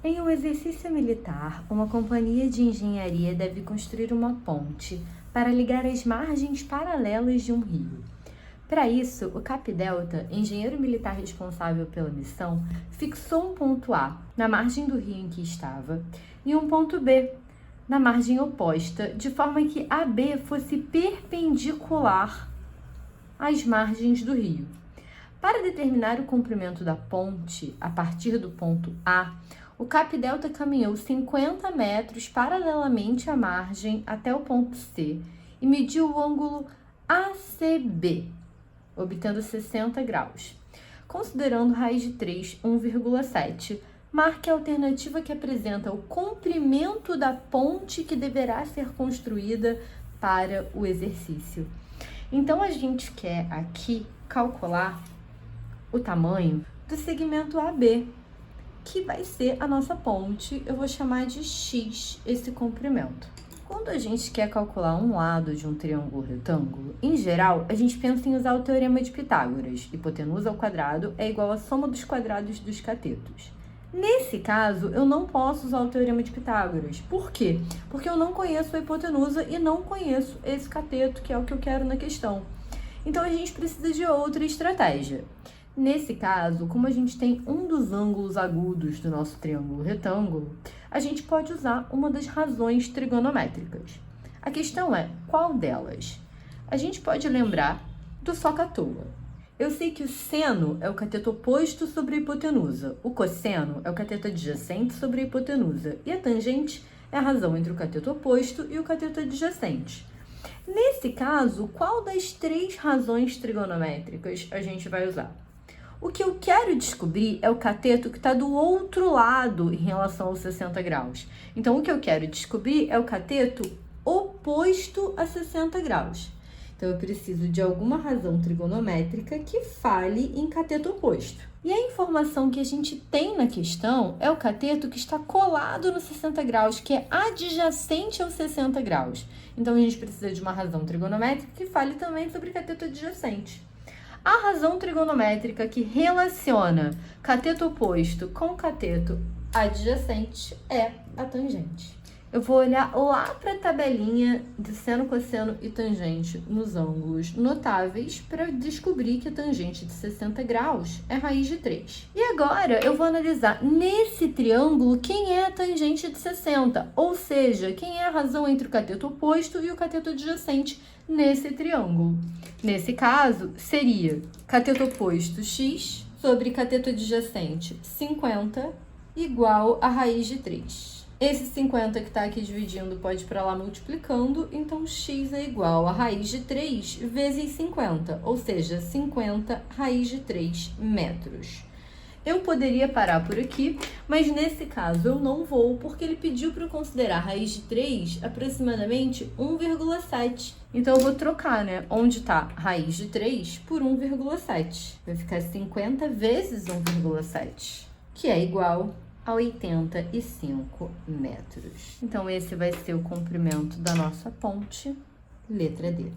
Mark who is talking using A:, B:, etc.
A: Em um exercício militar, uma companhia de engenharia deve construir uma ponte para ligar as margens paralelas de um rio. Para isso, o Capdelta, engenheiro militar responsável pela missão, fixou um ponto A na margem do rio em que estava e um ponto B na margem oposta, de forma que AB fosse perpendicular às margens do rio. Para determinar o comprimento da ponte a partir do ponto A, o Capdelta caminhou 50 metros paralelamente à margem até o ponto C e mediu o ângulo ACB, obtendo 60 graus. Considerando raiz de 3, 1,7, marque a alternativa que apresenta o comprimento da ponte que deverá ser construída para o exercício. Então, a gente quer aqui calcular o tamanho do segmento AB, que vai ser a nossa ponte. Eu vou chamar de X esse comprimento. Quando a gente quer calcular um lado de um triângulo retângulo, em geral, a gente pensa em usar o teorema de Pitágoras. Hipotenusa ao quadrado é igual à soma dos quadrados dos catetos. Nesse caso, eu não posso usar o teorema de Pitágoras. Por quê? Porque eu não conheço a hipotenusa e não conheço esse cateto, que é o que eu quero na questão. Então, a gente precisa de outra estratégia. Nesse caso, como a gente tem um dos ângulos agudos do nosso triângulo retângulo, a gente pode usar uma das razões trigonométricas. A questão é, qual delas? A gente pode lembrar do socatóa. Eu sei que o seno é o cateto oposto sobre a hipotenusa, o cosseno é o cateto adjacente sobre a hipotenusa e a tangente é a razão entre o cateto oposto e o cateto adjacente. Nesse caso, qual das três razões trigonométricas a gente vai usar? O que eu quero descobrir é o cateto que está do outro lado em relação aos 60 graus. Então, o que eu quero descobrir é o cateto oposto a 60 graus. Então, eu preciso de alguma razão trigonométrica que fale em cateto oposto. E a informação que a gente tem na questão é o cateto que está colado no 60 graus, que é adjacente aos 60 graus. Então, a gente precisa de uma razão trigonométrica que fale também sobre cateto adjacente. A razão trigonométrica que relaciona cateto oposto com cateto adjacente é a tangente. Eu vou olhar lá para a tabelinha de seno, cosseno e tangente nos ângulos notáveis para descobrir que a tangente de 60 graus é raiz de 3. E agora eu vou analisar nesse triângulo quem é a tangente de 60, ou seja, quem é a razão entre o cateto oposto e o cateto adjacente nesse triângulo. Nesse caso, seria cateto oposto x sobre cateto adjacente 50 igual a raiz de 3. Esse 50 que está aqui dividindo pode ir para lá multiplicando, então x é igual a raiz de 3 vezes 50, ou seja, 50 raiz de 3 metros. Eu poderia parar por aqui, mas nesse caso eu não vou, porque ele pediu para eu considerar raiz de 3 aproximadamente 1,7. Então eu vou trocar, né? Onde está raiz de 3 por 1,7. Vai ficar 50 vezes 1,7, que é igual a 85 metros. Então esse vai ser o comprimento da nossa ponte, letra D.